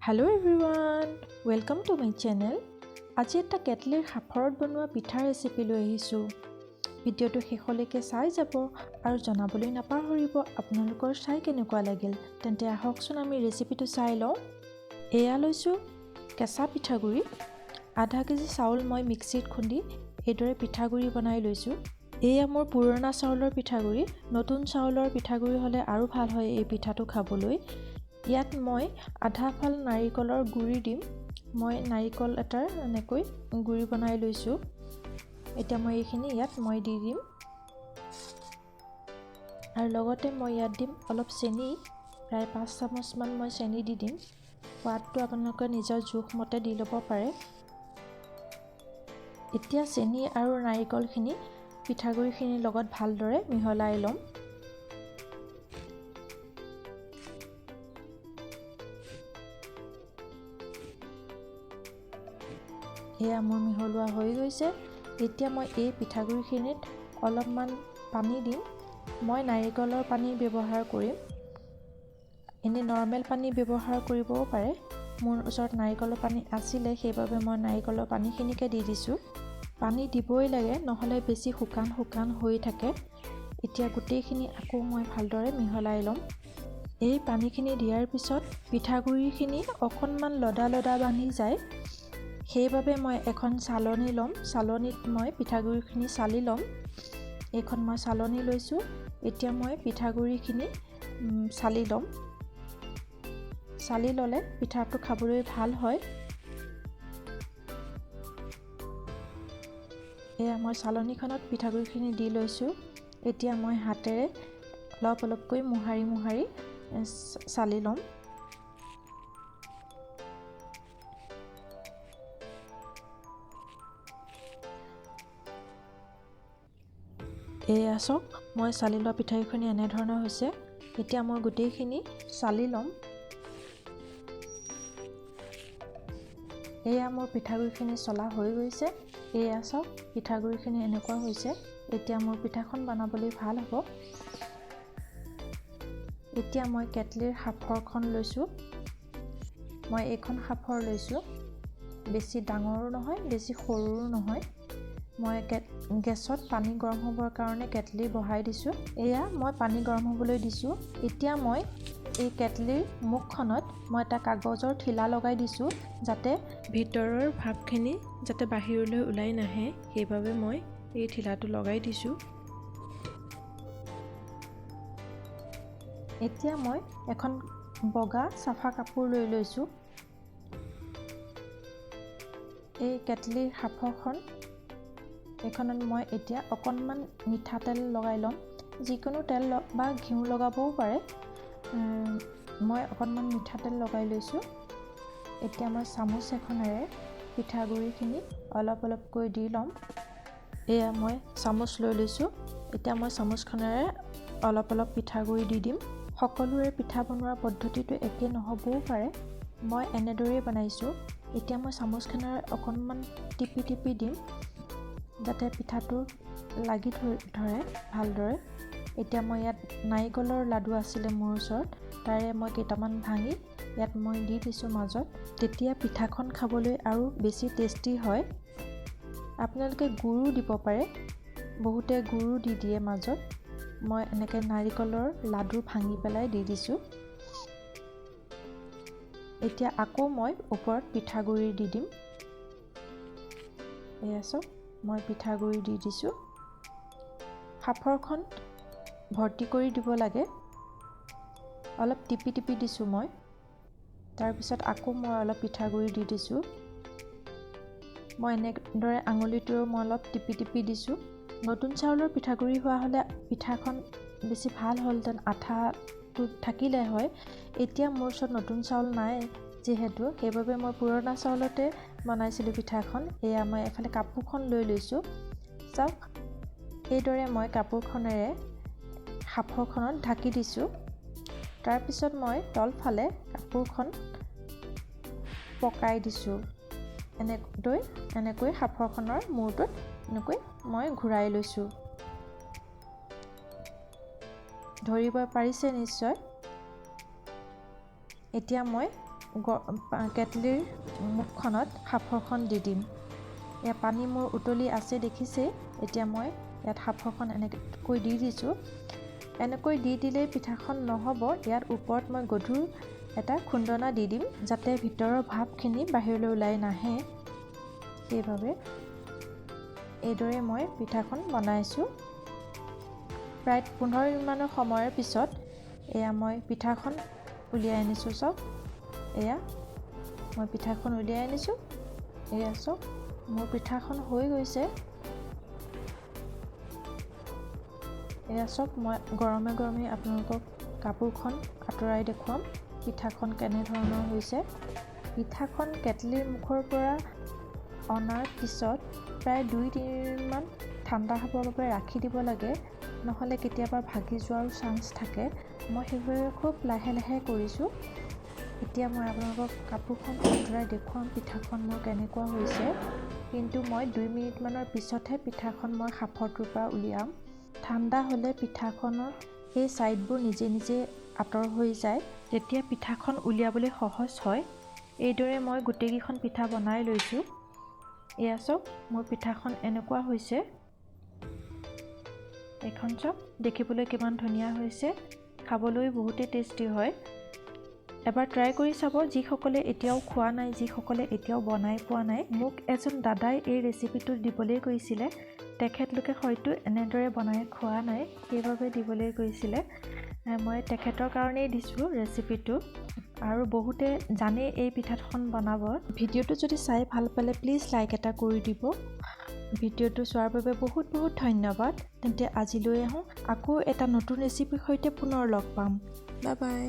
Hello everyone, welcome to my channel. আজি এটা কেটলিৰ সাফৰত বনোৱা পিঠাৰ ৰেচিপি লৈ আহিছোঁ। ভিডিঅ'টো শেষলৈকে চাই যাব আৰু জনাবলৈ নাপাহৰিব আপোনালোকৰ চাই কেনেকুৱা লাগিল। তেন্তে আহকচোন আমি ৰেচিপিটো চাই লওঁ। এয়া লৈছোঁ কেঁচা পিঠাগুড়ি। আধা কেজি চাউল মই মিক্সিত খুন্দি এইদৰে পিঠাগুড়ি বনাই লৈছোঁ। এয়া মোৰ পুৰণা চাউলৰ পিঠাগুড়ি। নতুন চাউলৰ পিঠাগুড়ি হ'লে আৰু ভাল হয় এই পিঠাটো খাবলৈ। ইয়াত মই আধা ফাল নাৰিকলৰ গুড়ি দিম। মই নাৰিকল এটাৰ এনেকৈ গুড়ি বনাই লৈছোঁ। এতিয়া মই এইখিনি ইয়াত দি দিম আৰু লগতে মই ইয়াত দিম অলপ চেনি, প্ৰায় 5 চামুচমান মই চেনি দি দিম। সোৱাদটো আপোনালোকে নিজৰ জোখমতে দি ল'ব পাৰে। এতিয়া চেনি আৰু নাৰিকলখিনি পিঠাগুড়িখিনিৰ লগত ভালদৰে মিহলাই ল'ম। এয়া মোৰ মিহলোৱা হৈ গৈছে। এতিয়া মই এই পিঠাগুড়িখিনিত অলপমান পানী দিম। মই নাৰিকলৰ পানী ব্যৱহাৰ কৰিম। এনে নৰ্মেল পানী ব্যৱহাৰ কৰিবও পাৰে। মোৰ ওচৰত নাৰিকলৰ পানী আছিলে, সেইবাবে মই নাৰিকলৰ পানীখিনিকে দি দিছোঁ। পানী দিবই লাগে, নহ'লে বেছি শুকান হৈ থাকে। এতিয়া গোটেইখিনি আকৌ মই ভালদৰে মিহলাই ল'ম। এই পানীখিনি দিয়াৰ পিছত পিঠাগুড়িখিনি অকণমান লদা বান্ধি যায়। সেইবাবে মই এখন চালনী ল'ম। চালনীত মই পিঠাগুড়িখিনি চালি ল'ম। এইখন মই চালনী লৈছোঁ। এতিয়া মই পিঠাগুড়িখিনি চালি ল'ম। চালি ল'লে পিঠাটো খাবলৈ ভাল হয়। এয়া মই চালনীখনত পিঠাগুড়িখিনি দি লৈছোঁ। এতিয়া মই হাতেৰে অলপকৈ মোহাৰি চালি ল'ম। এয়া চাওক, মই চালি লোৱা পিঠাগুড়িখিনি এনেধৰণৰ হৈছে। এতিয়া মই গোটেইখিনি চালি ল'ম। এয়া মোৰ পিঠাগুড়িখিনি চলা হৈ গৈছে। এয়া চাওক, পিঠাগুড়িখিনি এনেকুৱা হৈছে। এতিয়া মোৰ পিঠাখন বনাবলৈ ভাল হ'ব। এতিয়া মই কেটলিৰ সাফৰখন লৈছোঁ। মই এইখন সাফৰ লৈছোঁ। বেছি ডাঙৰো নহয়, বেছি সৰুও নহয়। মই গেছত পানী গৰম হ'বৰ কাৰণে কেটলি বহাই দিছোঁ। এয়া মই পানী গৰম হ'বলৈ দিছোঁ। এতিয়া মই এই কেটলিৰ মুখখনত মই এটা কাগজৰ ঠিলা লগাই দিছোঁ, যাতে ভিতৰৰ ভাপখিনি যাতে বাহিৰলৈ ওলাই নাহে, সেইবাবে মই এই ঠিলাটো লগাই দিছোঁ। এতিয়া মই এখন বগা চাফা কাপোৰ লৈ লৈছোঁ। এই কেটলিৰ সাফৰখন এইখনত মই এতিয়া অকণমান মিঠাতেল লগাই ল'ম। যিকোনো তেল বা ঘিউ লগাবও পাৰে। মই অকণমান মিঠাতেল লগাই লৈছোঁ। এতিয়া মই চামুচ এখনেৰে পিঠাগুড়িখিনি অলপকৈ দি ল'ম। এয়া মই চামুচ লৈ লৈছোঁ। এতিয়া মই চামুচখনেৰে অলপ পিঠাগুড়ি দি দিম। সকলোৰে পিঠা বনোৱাৰ পদ্ধতিটো একে নহ'বও পাৰে। মই এনেদৰেই বনাইছোঁ। এতিয়া মই চামুচখনেৰে অকণমান টিপি দিম, যাতে পিঠাটো লাগি ধৰে ভালদৰে। এতিয়া মই ইয়াত নাৰিকলৰ লাডু আছিলে মোৰ ওচৰত, তাৰে মই কেইটামান ভাঙি ইয়াত মই দি দিছোঁ মাজত। তেতিয়া পিঠাখন খাবলৈ আৰু বেছি টেষ্টি হয়। আপোনালোকে গুড়ো দিব পাৰে। বহুতে গুড়ো দি দিয়ে মাজত। মই এনেকৈ নাৰিকলৰ লাডু ভাঙি পেলাই দি দিছোঁ। এতিয়া আকৌ মই ওপৰত পিঠাগুড়ি দি দিম। এয়া চাওক, মই পিঠাগুড়ি দি দিছোঁ। সাফৰখন ভৰ্তি কৰি দিব লাগে। অলপ টিপি দিছোঁ মই। তাৰপিছত আকৌ মই অলপ পিঠাগুড়ি দি দিছোঁ। মই এনেদৰে আঙুলিটোৰেও মই অলপ টিপি দিছোঁ। নতুন চাউলৰ পিঠাগুড়ি হোৱা হ'লে পিঠাখন বেছি ভাল হ'লহেঁতেন, আঠাটো থাকিলে হয়। এতিয়া মোৰ ওচৰত নতুন চাউল নাই যিহেতু, সেইবাবে মই পুৰণা চাউলতে বনাইছিলোঁ পিঠাখন। এয়া মই এফালে কাপোৰখন লৈ লৈছোঁ। চাওক, এইদৰে মই কাপোৰখনেৰে সাফৰখনত ঢাকি দিছোঁ। তাৰপিছত মই তলফালে কাপোৰখন পকাই দিছোঁ। এনেকৈ সাফৰখনৰ মূৰটোত এনেকৈ মই ঘূৰাই লৈছোঁ। ধৰিব পাৰিছে নিশ্চয়। এতিয়া মই কেটলিৰ মুখখনত সাঁফৰখন দি দিম। এয়া পানী মোৰ উতলি আছে দেখিছে। এতিয়া মই ইয়াত সাঁফৰখন এনেকৈ দি দিছোঁ। এনেকৈ দি দিলেই পিঠাখন নহ'ব, ইয়াৰ ওপৰত মই গধুৰ এটা খুন্দনা দি দিম, যাতে ভিতৰৰ ভাপখিনি বাহিৰলৈ ওলাই নাহে। সেইবাবে এইদৰে মই পিঠাখন বনাইছোঁ। প্ৰায় 15 মিনিটমানৰ সময়ৰ পিছত এয়া মই পিঠাখন উলিয়াই আনিছোঁ। চাওক, এয়া মই পিঠাখন উলিয়াই আনিছোঁ। এয়া চাওক, মোৰ পিঠাখন হৈ গৈছে। এয়া চাওক, মই গৰমে গৰমে আপোনালোকক কাপোৰখন আঁতৰাই দেখুৱাম পিঠাখন কেনেধৰণৰ হৈছে। পিঠাখন কেটলিৰ মুখৰ পৰা অনাৰ পিছত প্ৰায় 2-3 মিনিটমান ঠাণ্ডা হ'বৰ বাবে ৰাখি দিব লাগে, নহ'লে কেতিয়াবা ভাগি যোৱাৰো চান্স থাকে। মই সেইবাবে খুব লাহে লাহে কৰিছোঁ। এতিয়া মই আপোনালোকক কাপোৰখন আঁতৰাই দেখুৱাম পিঠাখন মোৰ কেনেকুৱা হৈছে। কিন্তু মই 2 মিনিটমানৰ পিছতহে পিঠাখন মই সাঁফৰটোৰ পৰা উলিয়াম। ঠাণ্ডা হ'লে পিঠাখনৰ এই ছাইডবোৰ নিজে নিজে আঁতৰ হৈ যায়, তেতিয়া পিঠাখন উলিয়াবলৈ সহজ হয়। এইদৰে মই গোটেইকেইখন পিঠা বনাই লৈছোঁ। এয়া চাওক, মোৰ পিঠাখন এনেকুৱা হৈছে। এইখন চাওক, দেখিবলৈ কিমান ধুনীয়া হৈছে, খাবলৈ বহুতেই টেষ্টি হয়। এবাৰ ট্ৰাই কৰি চাব, যিসকলে এতিয়াও খোৱা নাই, যিসকলে এতিয়াও বনাই পোৱা নাই। মোক এজন দাদাই এই ৰেচিপিটো দিবলৈ কৈছিলে। তেখেতলোকে হয়তো এনেদৰে বনাই খোৱা নাই, সেইবাবে দিবলৈ কৈছিলে। মই তেখেতৰ কাৰণেই দিছোঁ ৰেচিপিটো, আৰু বহুতে জানে এই পিঠাখন বনাব। ভিডিঅ'টো যদি চাই ভাল পালে প্লিজ লাইক এটা কৰি দিব। ভিডিঅ'টো চোৱাৰ বাবে বহুত বহুত ধন্যবাদ। তেন্তে আজিলৈ আহোঁ, আকৌ এটা নতুন ৰেচিপিৰ সৈতে পুনৰ লগ পাম। Bye bye.